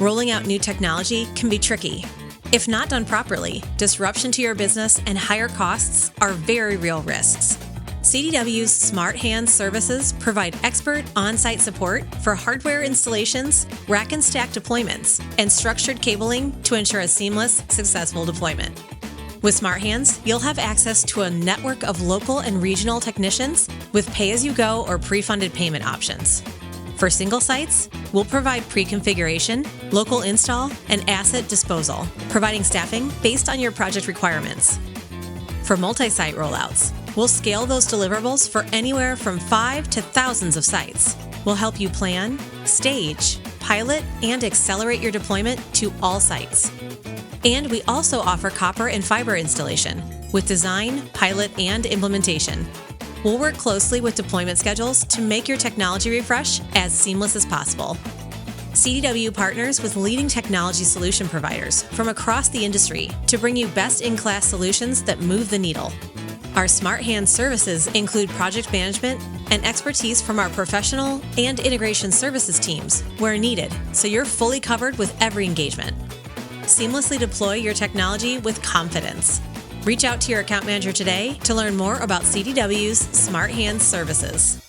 Rolling out new technology can be tricky. If not done properly, disruption to your business and higher costs are very real risks. CDW's Smart Hands Services provide expert on-site support for hardware installations, rack and stack deployments, and structured cabling to ensure a seamless, successful deployment. With Smart Hands, you'll have access to a network of local and regional technicians with pay-as-you-go or pre-funded payment options. For single sites, we'll provide pre-configuration, local install, and asset disposal, providing staffing based on your project requirements. For multi-site rollouts, we'll scale those deliverables for anywhere from 5 to thousands of sites. We'll help you plan, stage, pilot, and accelerate your deployment to all sites. And we also offer copper and fiber installation with design, pilot, and implementation. We'll work closely with deployment schedules to make your technology refresh as seamless as possible. CDW partners with leading technology solution providers from across the industry to bring you best-in-class solutions that move the needle. Our Smart Hands services include project management and expertise from our professional and integration services teams where needed, so you're fully covered with every engagement. Seamlessly deploy your technology with confidence. Reach out to your account manager today to learn more about CDW's Smart Hands services.